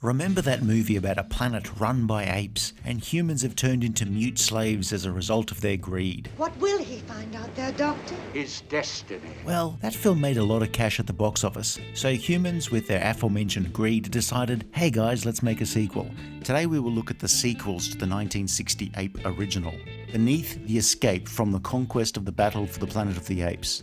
Remember that movie about a planet run by apes, and humans have turned into mute slaves as a result of their greed? What will he find out there, Doctor? His destiny. Well, that film made a lot of cash at the box office, so humans with their aforementioned greed decided, hey guys, let's make a sequel. Today we will look at the sequels to the 1960 Ape original, Beneath the Escape from the Conquest of the Battle for the Planet of the Apes.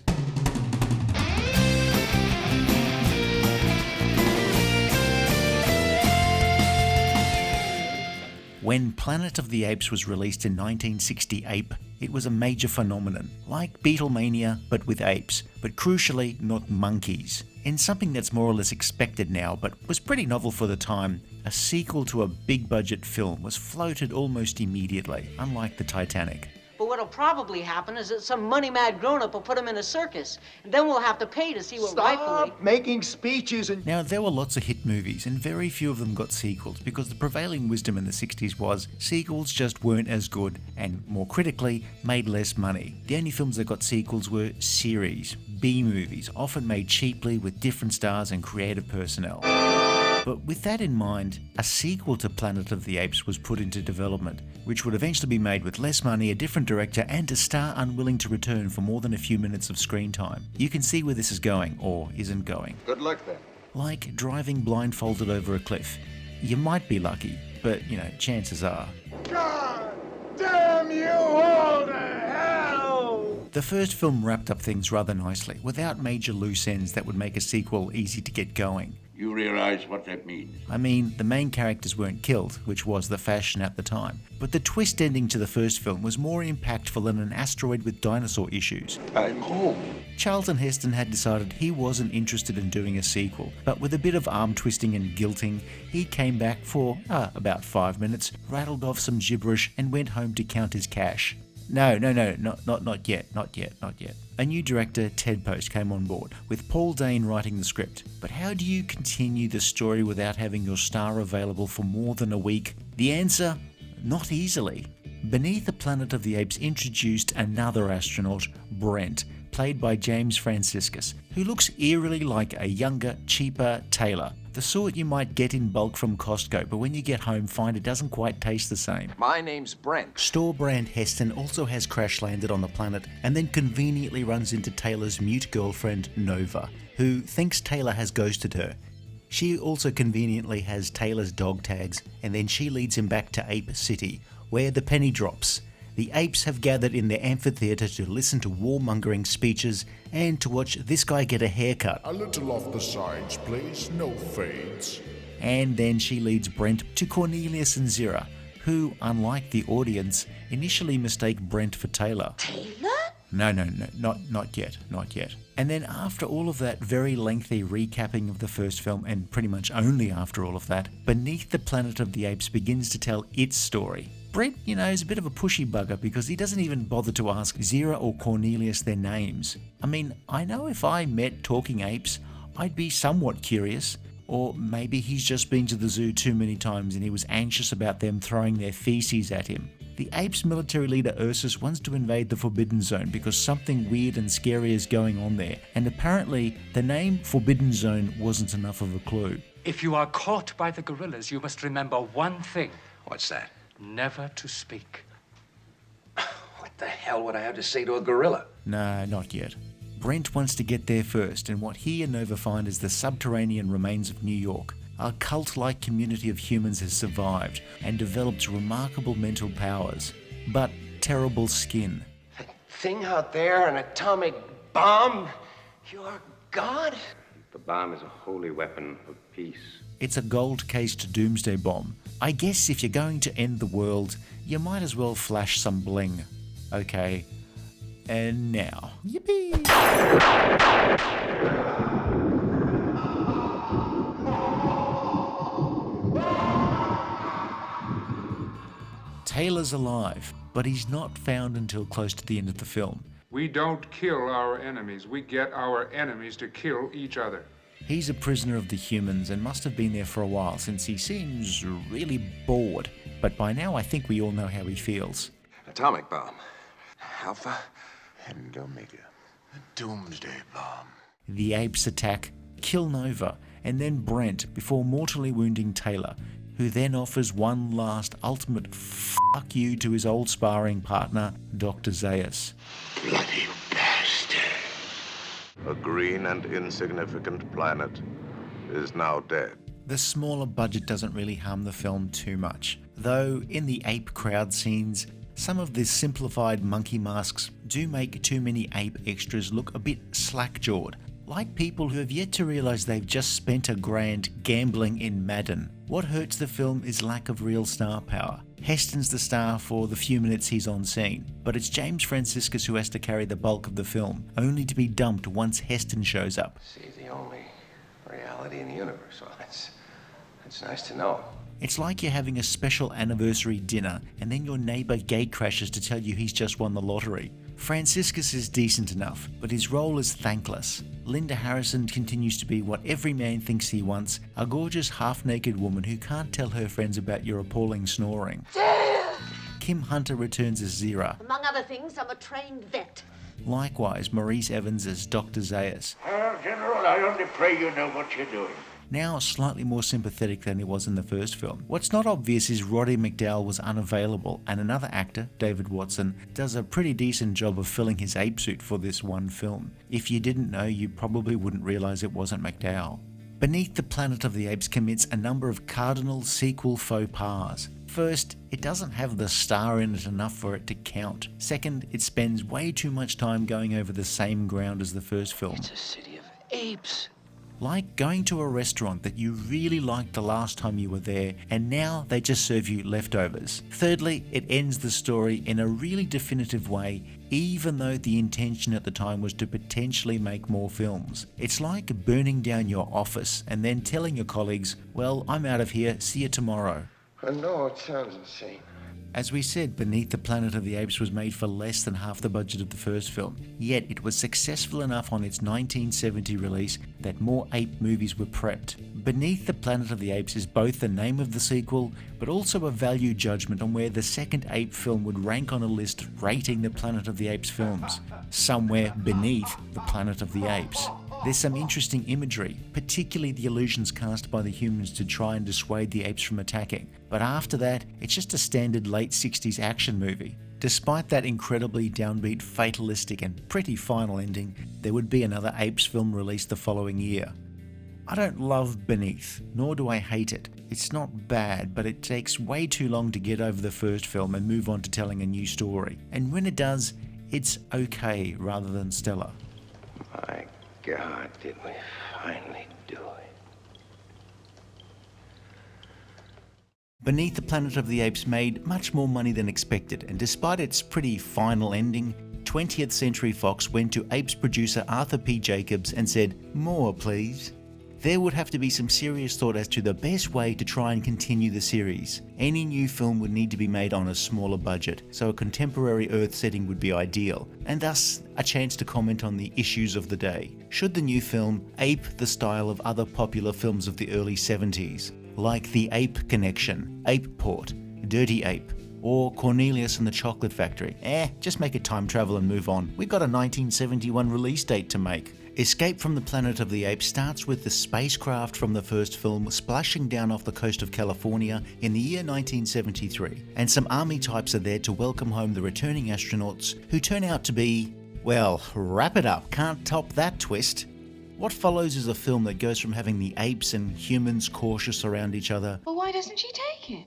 When Planet of the Apes was released in 1968, it was a major phenomenon, like Beatlemania but with apes, but crucially not monkeys. In something that's more or less expected now, but was pretty novel for the time, a sequel to a big budget film was floated almost immediately, unlike the Titanic. But what'll probably happen is that some money-mad grown-up will put him in a circus, and then we'll have to pay to see what rightfully... Stop making speeches and... Now, there were lots of hit movies, and very few of them got sequels, because the prevailing wisdom in the 60s was sequels just weren't as good, and more critically, made less money. The only films that got sequels were series, B-movies, often made cheaply with different stars and creative personnel. But with that in mind, a sequel to Planet of the Apes was put into development, which would eventually be made with less money, a different director, and a star unwilling to return for more than a few minutes of screen time. You can see where this is going, or isn't going. Good luck then. Like driving blindfolded over a cliff. You might be lucky, but, chances are. God damn you all to hell! The first film wrapped up things rather nicely, without major loose ends that would make a sequel easy to get going. You realize what that means? I mean, the main characters weren't killed, which was the fashion at the time, but the twist ending to the first film was more impactful than an asteroid with dinosaur issues. I'm home. Charlton Heston had decided he wasn't interested in doing a sequel, but with a bit of arm twisting and guilting, he came back for about 5 minutes, rattled off some gibberish, and went home to count his cash. No, not yet. A new director, Ted Post, came on board, with Paul Dane writing the script. But how do you continue the story without having your star available for more than a week? The answer? Not easily. Beneath the Planet of the Apes introduced another astronaut, Brent, played by James Franciscus, who looks eerily like a younger, cheaper Taylor. The sort you might get in bulk from Costco, but when you get home find it doesn't quite taste the same. My name's Brent. Store brand Heston also has crash landed on the planet and then conveniently runs into Taylor's mute girlfriend Nova, who thinks Taylor has ghosted her. She also conveniently has Taylor's dog tags, and then she leads him back to Ape City, where the penny drops. The apes have gathered in their amphitheater to listen to warmongering speeches and to watch this guy get a haircut. A little off the sides, please. No fades. And then she leads Brent to Cornelius and Zira, who, unlike the audience, initially mistake Brent for Taylor. Taylor? No, not yet. And then after all of that very lengthy recapping of the first film, and pretty much only after all of that, Beneath the Planet of the Apes begins to tell its story. Brent, is a bit of a pushy bugger because he doesn't even bother to ask Zira or Cornelius their names. I mean, I know if I met talking apes, I'd be somewhat curious. Or maybe he's just been to the zoo too many times and he was anxious about them throwing their feces at him. The apes' military leader Ursus wants to invade the Forbidden Zone because something weird and scary is going on there, and apparently the name Forbidden Zone wasn't enough of a clue. If you are caught by the gorillas, you must remember one thing. What's that? Never to speak. What the hell would I have to say to a gorilla? No, not yet. Brent wants to get there first, and what he and Nova find is the subterranean remains of New York. A cult-like community of humans has survived and developed remarkable mental powers, but terrible skin. That thing out there, an atomic bomb? You're God? The bomb is a holy weapon of peace. It's a gold-cased doomsday bomb. I guess if you're going to end the world, you might as well flash some bling. Okay, and now. Yippee! Taylor's alive, but he's not found until close to the end of the film. We don't kill our enemies. We get our enemies to kill each other. He's a prisoner of the humans and must have been there for a while since he seems really bored. But by now I think we all know how he feels. Atomic bomb. Alpha and Omega. A doomsday bomb. The apes attack, kill Nova, and then Brent before mortally wounding Taylor, who then offers one last ultimate fuck you to his old sparring partner, Dr. Zaius. Bloody bastard. A green and insignificant planet is now dead. The smaller budget doesn't really harm the film too much, though in the ape crowd scenes, some of the simplified monkey masks do make too many ape extras look a bit slack-jawed, like people who have yet to realise they've just spent $1,000 gambling in Madden. What hurts the film is lack of real star power. Heston's the star for the few minutes he's on scene, but it's James Franciscus who has to carry the bulk of the film, only to be dumped once Heston shows up. See, the only reality in the universe. Well, that's nice to know. It's like you're having a special anniversary dinner and then your neighbour gate crashes to tell you he's just won the lottery. Franciscus is decent enough, but his role is thankless. Linda Harrison continues to be what every man thinks he wants, a gorgeous half-naked woman who can't tell her friends about your appalling snoring. Kim Hunter returns as Zira. Among other things, I'm a trained vet. Likewise, Maurice Evans as Dr. Zaius. General, I only pray you know what you're doing. Now slightly more sympathetic than he was in the first film. What's not obvious is Roddy McDowall was unavailable, and another actor, David Watson, does a pretty decent job of filling his ape suit for this one film. If you didn't know, you probably wouldn't realise it wasn't McDowall. Beneath the Planet of the Apes commits a number of cardinal sequel faux pas. First, it doesn't have the star in it enough for it to count. Second, it spends way too much time going over the same ground as the first film. It's a city of apes. Like going to a restaurant that you really liked the last time you were there, and now they just serve you leftovers. Thirdly, it ends the story in a really definitive way, even though the intention at the time was to potentially make more films. It's like burning down your office and then telling your colleagues, well, I'm out of here, see you tomorrow. I know it sounds insane. As we said, Beneath the Planet of the Apes was made for less than half the budget of the first film, yet it was successful enough on its 1970 release that more ape movies were prepped. Beneath the Planet of the Apes is both the name of the sequel, but also a value judgment on where the second ape film would rank on a list rating the Planet of the Apes films, somewhere beneath the Planet of the Apes. There's some interesting imagery, particularly the illusions cast by the humans to try and dissuade the apes from attacking. But after that, it's just a standard late 60s action movie. Despite that incredibly downbeat, fatalistic and pretty final ending, there would be another Apes film released the following year. I don't love Beneath, nor do I hate it. It's not bad, but it takes way too long to get over the first film and move on to telling a new story. And when it does, it's okay rather than stellar. My God, did we finally do it? Beneath the Planet of the Apes made much more money than expected, and despite its pretty final ending, 20th Century Fox went to Apes producer Arthur P. Jacobs and said, "More, please." There would have to be some serious thought as to the best way to try and continue the series. Any new film would need to be made on a smaller budget, so a contemporary Earth setting would be ideal, and thus a chance to comment on the issues of the day. Should the new film ape the style of other popular films of the early 70s, like The Ape Connection, Ape Port, Dirty Ape, or Cornelius and the Chocolate Factory? Just make it time travel and move on. We've got a 1971 release date to make. Escape from the Planet of the Apes starts with the spacecraft from the first film splashing down off the coast of California in the year 1973, and some army types are there to welcome home the returning astronauts, who turn out to be, well, wrap it up, can't top that twist. What follows is a film that goes from having the apes and humans cautious around each other Well, why doesn't she take it?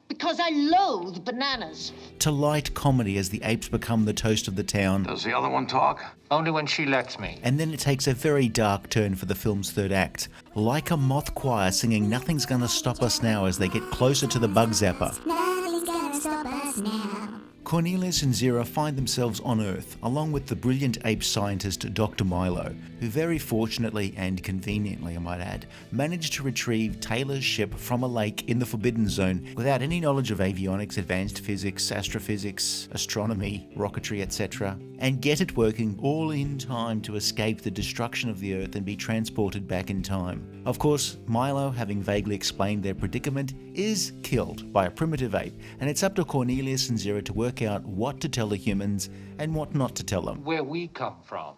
Because I loathe bananas. to light comedy as the apes become the toast of the town, Does the other one talk? Only when she lets me. and then it takes a very dark turn for the film's third act, like a moth choir singing "Nothing's Gonna Stop Us Now" as they get closer to the bug zapper. Nothing's gonna stop us now. Cornelius and Zira find themselves on Earth, along with the brilliant ape scientist Dr. Milo, who very fortunately and conveniently, I might add, managed to retrieve Taylor's ship from a lake in the Forbidden Zone without any knowledge of avionics, advanced physics, astrophysics, astronomy, rocketry, etc., and get it working all in time to escape the destruction of the Earth and be transported back in time. Of course, Milo, having vaguely explained their predicament, is killed by a primitive ape, and it's up to Cornelius and Zira to work out what to tell the humans and what not to tell them. Where we come from,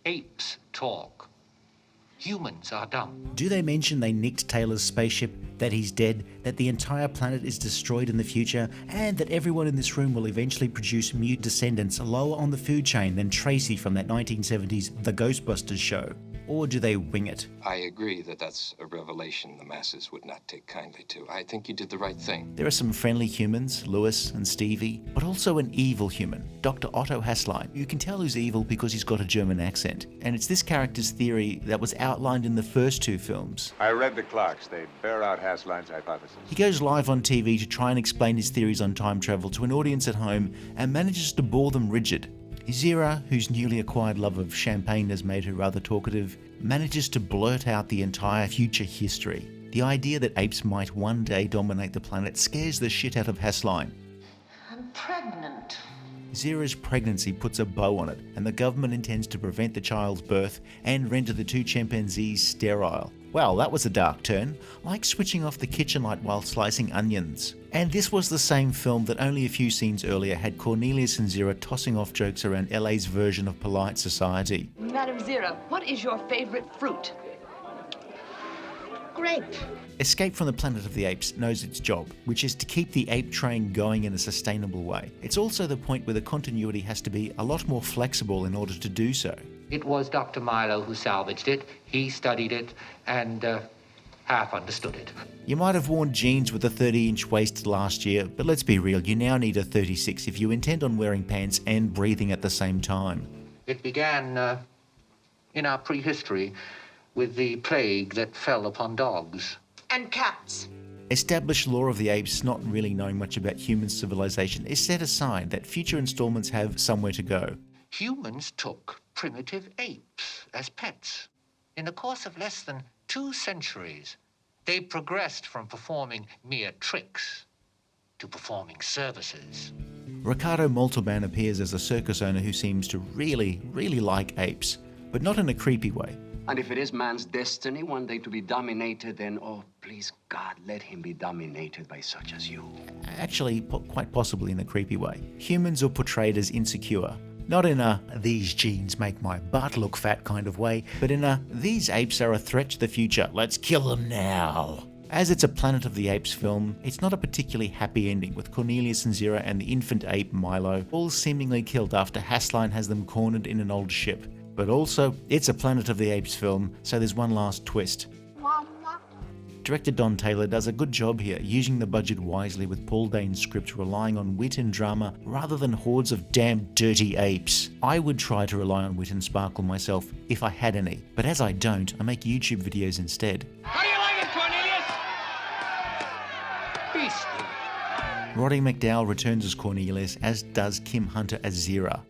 apes talk. Humans are dumb. Do they mention they nicked Taylor's spaceship, that he's dead, that the entire planet is destroyed in the future, and that everyone in this room will eventually produce mute descendants lower on the food chain than Tracy from that 1970s The Ghostbusters show? Or do they wing it? I agree that that's a revelation the masses would not take kindly to. I think you did the right thing. There are some friendly humans, Lewis and Stevie, but also an evil human, Dr. Otto Hasslein. You can tell who's evil because he's got a German accent. And it's this character's theory that was outlined in the first two films. I read the clocks. They bear out Hasslein's hypothesis. He goes live on TV to try and explain his theories on time travel to an audience at home and manages to bore them rigid. Zira, whose newly acquired love of champagne has made her rather talkative, manages to blurt out the entire future history. The idea that apes might one day dominate the planet scares the shit out of Hasslein. I'm pregnant. Zira's pregnancy puts a bow on it, and the government intends to prevent the child's birth and render the two chimpanzees sterile. Well, that was a dark turn, like switching off the kitchen light while slicing onions. And this was the same film that only a few scenes earlier had Cornelius and Zira tossing off jokes around LA's version of polite society. Madam Zira, what is your favorite fruit? Grape. Escape from the Planet of the Apes knows its job, which is to keep the ape train going in a sustainable way. It's also the point where the continuity has to be a lot more flexible in order to do so. It was Dr. Milo who salvaged it. He studied it and half understood it. You might have worn jeans with a 30-inch waist last year, but let's be real, you now need a 36 if you intend on wearing pants and breathing at the same time. It began in our prehistory with the plague that fell upon dogs. And cats. Established lore of the apes, not really knowing much about human civilization, is set aside that future installments have somewhere to go. Humans took primitive apes as pets. In the course of less than 2 centuries, they progressed from performing mere tricks to performing services. Ricardo Montalban appears as a circus owner who seems to really like apes, but not in a creepy way. And if it is man's destiny one day to be dominated, then, oh, please, God, let him be dominated by such as you. Actually, quite possibly in a creepy way. Humans are portrayed as insecure. Not in a, these genes make my butt look fat kind of way, but in a, these apes are a threat to the future, let's kill them now. As it's a Planet of the Apes film, it's not a particularly happy ending, with Cornelius and Zira and the infant ape Milo all seemingly killed after Hasslein has them cornered in an old ship. But also, it's a Planet of the Apes film, so there's one last twist. Director Don Taylor does a good job here, using the budget wisely with Paul Dane's script relying on wit and drama rather than hordes of damn dirty apes. I would try to rely on wit and sparkle myself if I had any, but as I don't, I make YouTube videos instead. How do you like it, Cornelius? Beastly. Roddy McDowall returns as Cornelius, as does Kim Hunter as Zira.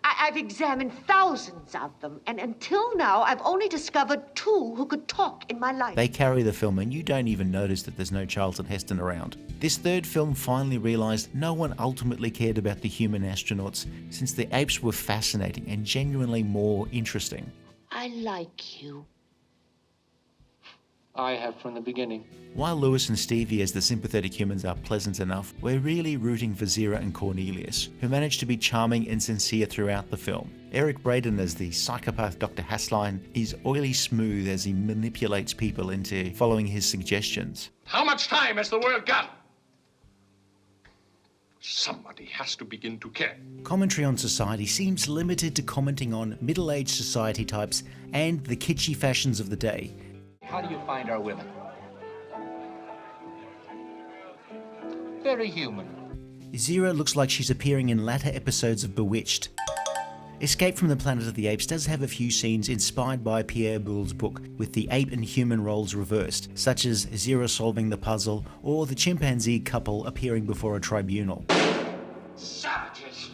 I've examined thousands of them, and until now, I've only discovered 2 who could talk in my life. They carry the film, and you don't even notice that there's no Charlton Heston around. This third film finally realised no one ultimately cared about the human astronauts, since the apes were fascinating and genuinely more interesting. I like you. I have from the beginning. While Lewis and Stevie as the sympathetic humans are pleasant enough, we're really rooting for Zira and Cornelius, who manage to be charming and sincere throughout the film. Eric Braeden as the psychopath Dr. Hasslein is oily smooth as he manipulates people into following his suggestions. How much time has the world got? Somebody has to begin to care. Commentary on society seems limited to commenting on middle-aged society types and the kitschy fashions of the day. How do you find our women? Very human. Zira looks like she's appearing in latter episodes of Bewitched. Escape from the Planet of the Apes does have a few scenes inspired by Pierre Boulle's book, with the ape and human roles reversed, such as Zira solving the puzzle or the chimpanzee couple appearing before a tribunal. Savages.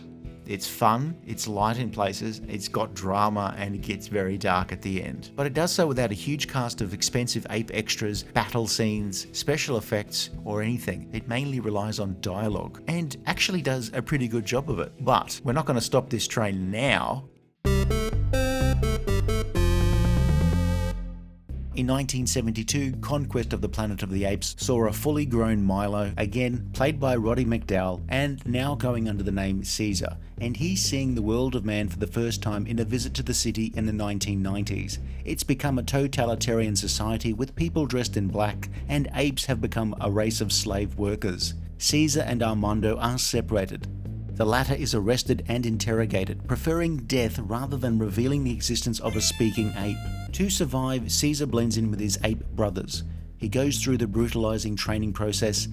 It's fun, it's light in places, it's got drama, and it gets very dark at the end. But it does so without a huge cast of expensive ape extras, battle scenes, special effects, or anything. It mainly relies on dialogue, and actually does a pretty good job of it. But we're not going to stop this train now. In 1972, Conquest of the Planet of the Apes saw a fully grown Milo, again played by Roddy McDowall, and now going under the name Caesar, and he's seeing the world of man for the first time in a visit to the city in the 1990s. It's become a totalitarian society with people dressed in black, and apes have become a race of slave workers. Caesar and Armando are separated. The latter is arrested and interrogated, preferring death rather than revealing the existence of a speaking ape. To survive, Caesar blends in with his ape brothers. He goes through the brutalizing training process,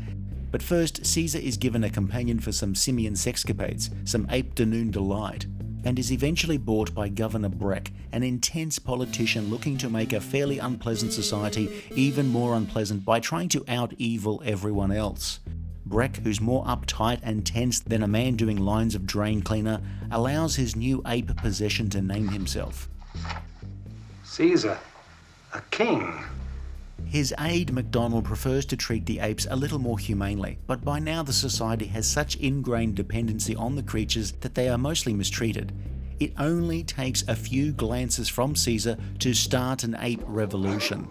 but first Caesar is given a companion for some simian sexcapades, some ape de noon delight, and is eventually bought by Governor Brent, an intense politician looking to make a fairly unpleasant society even more unpleasant by trying to out-evil everyone else. Brent, who's more uptight and tense than a man doing lines of drain cleaner, allows his new ape possession to name himself. Caesar, a king. His aide MacDonald prefers to treat the apes a little more humanely, but by now the society has such ingrained dependency on the creatures that they are mostly mistreated. It only takes a few glances from Caesar to start an ape revolution.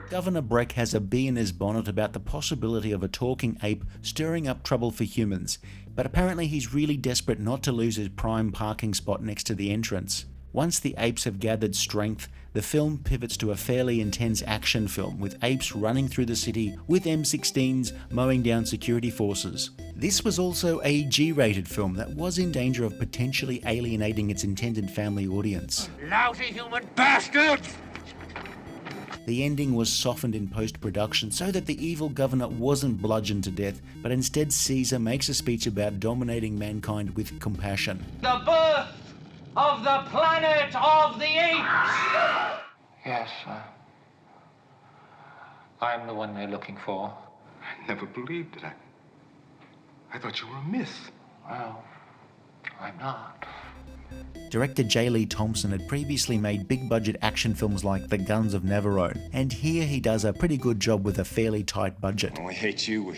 Governor Brent has a bee in his bonnet about the possibility of a talking ape stirring up trouble for humans, but apparently he's really desperate not to lose his prime parking spot next to the entrance. Once the apes have gathered strength, the film pivots to a fairly intense action film with apes running through the city with M16s mowing down security forces. This was also a G-rated film that was in danger of potentially alienating its intended family audience. Lousy human bastards! The ending was softened in post-production so that the evil governor wasn't bludgeoned to death, but instead Caesar makes a speech about dominating mankind with compassion. The birth of the planet of the apes! Yes, I'm the one they're looking for. I never believed it. I thought you were a myth. Well, I'm not. Director J. Lee Thompson had previously made big-budget action films like The Guns of Navarone, and here he does a pretty good job with a fairly tight budget. When we hate you,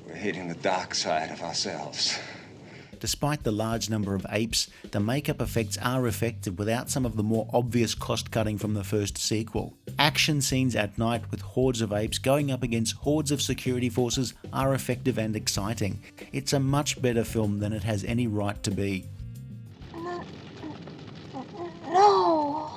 we're hating the dark side of ourselves. Despite the large number of apes, the makeup effects are effective without some of the more obvious cost-cutting from the first sequel. Action scenes at night with hordes of apes going up against hordes of security forces are effective and exciting. It's a much better film than it has any right to be. No!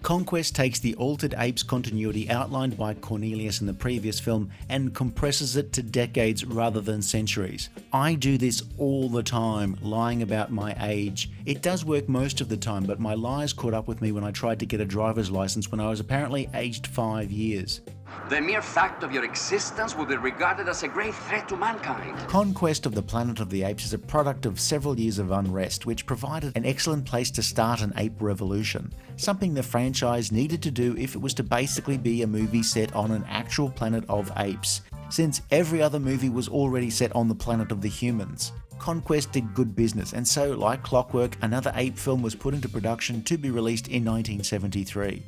Conquest takes the Altered Apes continuity outlined by Cornelius in the previous film and compresses it to decades rather than centuries. I do this all the time, lying about my age. It does work most of the time, but my lies caught up with me when I tried to get a driver's license when I was apparently aged 5 years. The mere fact of your existence will be regarded as a great threat to mankind. Conquest of the Planet of the Apes is a product of several years of unrest, which provided an excellent place to start an ape revolution, something the franchise needed to do if it was to basically be a movie set on an actual planet of apes, since every other movie was already set on the planet of the humans. Conquest did good business, and so, like clockwork, another ape film was put into production to be released in 1973.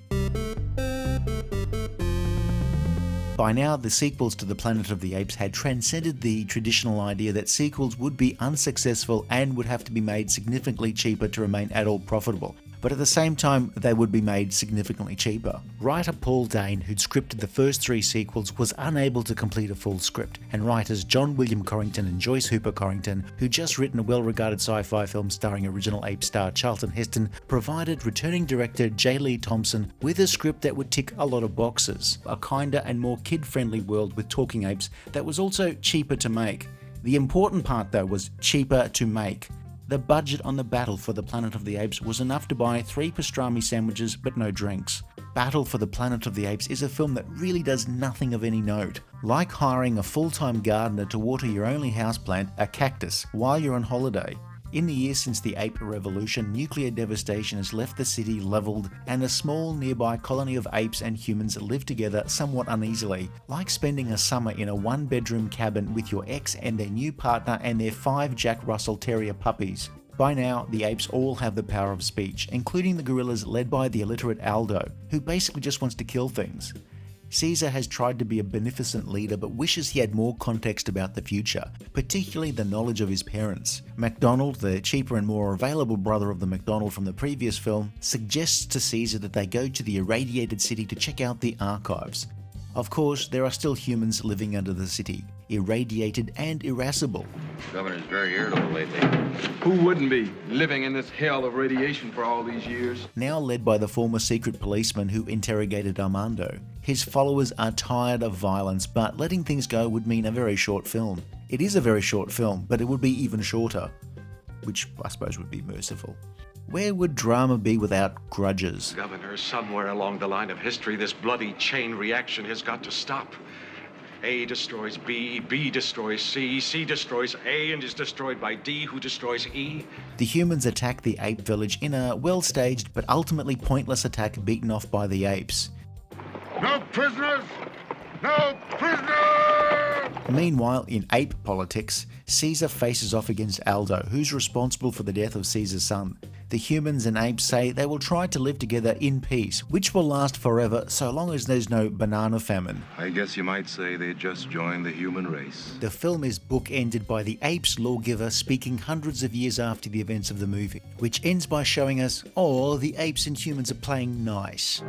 By now, the sequels to the Planet of the Apes had transcended the traditional idea that sequels would be unsuccessful and would have to be made significantly cheaper to remain at all profitable. But at the same time, they would be made significantly cheaper. Writer Paul Dane, who'd scripted the first 3 sequels, was unable to complete a full script, and writers John William Corrington and Joyce Hooper Corrington, who'd just written a well-regarded sci-fi film starring original ape star Charlton Heston, provided returning director J. Lee Thompson with a script that would tick a lot of boxes. A kinder and more kid-friendly world with talking apes that was also cheaper to make. The important part, though, was cheaper to make. The budget on the Battle for the Planet of the Apes was enough to buy 3 pastrami sandwiches but no drinks. Battle for the Planet of the Apes is a film that really does nothing of any note. Like hiring a full-time gardener to water your only houseplant, a cactus, while you're on holiday. In the years since the ape revolution, nuclear devastation has left the city leveled, and a small nearby colony of apes and humans live together somewhat uneasily, like spending a summer in a 1-bedroom cabin with your ex and their new partner and their 5 Jack Russell Terrier puppies. By now, the apes all have the power of speech, including the gorillas led by the illiterate Aldo, who basically just wants to kill things. Caesar has tried to be a beneficent leader but wishes he had more context about the future, particularly the knowledge of his parents. MacDonald, the cheaper and more available brother of the MacDonald from the previous film, suggests to Caesar that they go to the irradiated city to check out the archives. Of course, there are still humans living under the city, irradiated and irascible. The governor's very irritable lately. Who wouldn't be, living in this hell of radiation for all these years? Now led by the former secret policeman who interrogated Armando. His followers are tired of violence, but letting things go would mean a very short film. It is a very short film, but it would be even shorter, which I suppose would be merciful. Where would drama be without grudges? Governor, somewhere along the line of history, this bloody chain reaction has got to stop. A destroys B, B destroys C, C destroys A and is destroyed by D, who destroys E. The humans attack the ape village in a well-staged but ultimately pointless attack beaten off by the apes. No prisoners! No prisoners! Meanwhile, in ape politics, Caesar faces off against Aldo, who's responsible for the death of Caesar's son. The humans and apes say they will try to live together in peace, which will last forever so long as there's no banana famine. I guess you might say they just joined the human race. The film is bookended by the ape's lawgiver speaking hundreds of years after the events of the movie, which ends by showing us, oh, the apes and humans are playing nice.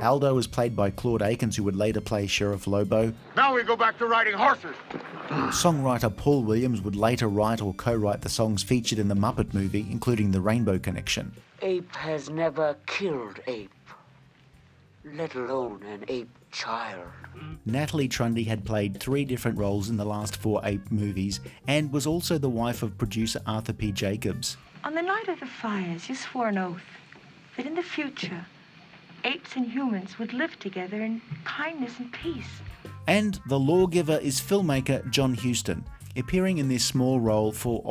Aldo was played by Claude Akins, who would later play Sheriff Lobo. Now we go back to riding horses. Songwriter Paul Williams would later write or co-write the songs featured in the Muppet movie, including The Rainbow Connection. Ape has never killed ape, let alone an ape child. Natalie Trundy had played 3 different roles in the last 4 Ape movies and was also the wife of producer Arthur P. Jacobs. On the night of the fires, you swore an oath that in the future, apes and humans would live together in kindness and peace. And the lawgiver is filmmaker John Huston, appearing in this small role for,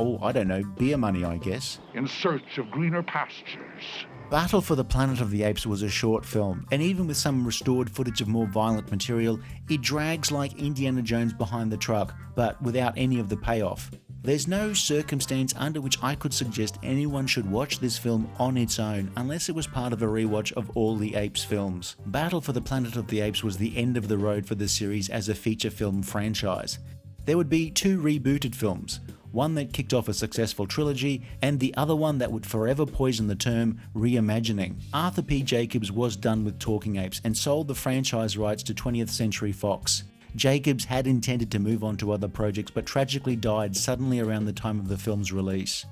beer money, I guess. In search of greener pastures. Battle for the Planet of the Apes was a short film, and even with some restored footage of more violent material, it drags like Indiana Jones behind the truck, but without any of the payoff. There's no circumstance under which I could suggest anyone should watch this film on its own unless it was part of a rewatch of all the Apes films. Battle for the Planet of the Apes was the end of the road for the series as a feature film franchise. There would be 2 rebooted films, one that kicked off a successful trilogy and the other one that would forever poison the term reimagining. Arthur P. Jacobs was done with Talking Apes and sold the franchise rights to 20th Century Fox. Jacobs had intended to move on to other projects but tragically died suddenly around the time of the film's release.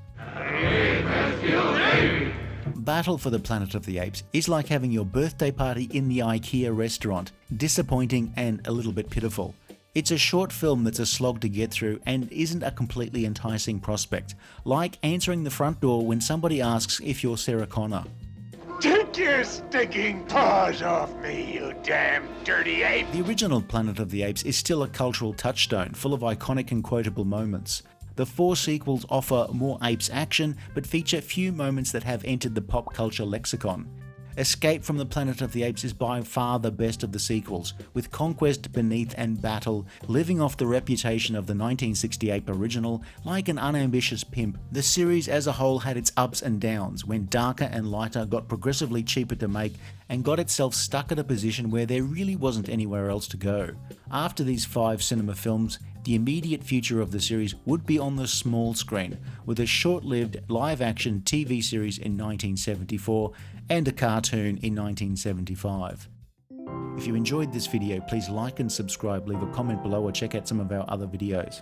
Battle for the Planet of the Apes is like having your birthday party in the IKEA restaurant, disappointing and a little bit pitiful. It's a short film that's a slog to get through and isn't a completely enticing prospect, like answering the front door when somebody asks if you're Sarah Connor. Take your stinking paws off me, you damn dirty ape! The original Planet of the Apes is still a cultural touchstone, full of iconic and quotable moments. The 4 sequels offer more apes action, but feature few moments that have entered the pop culture lexicon. Escape from the Planet of the Apes is by far the best of the sequels, with Conquest, Beneath and Battle living off the reputation of the 1968 original like an unambitious pimp. The series as a whole had its ups and downs, when darker and lighter got progressively cheaper to make and got itself stuck at a position where there really wasn't anywhere else to go. After these 5 cinema films, the immediate future of the series would be on the small screen, with a short-lived live-action TV series in 1974 and a cartoon in 1975. If you enjoyed this video, please like and subscribe, leave a comment below or check out some of our other videos.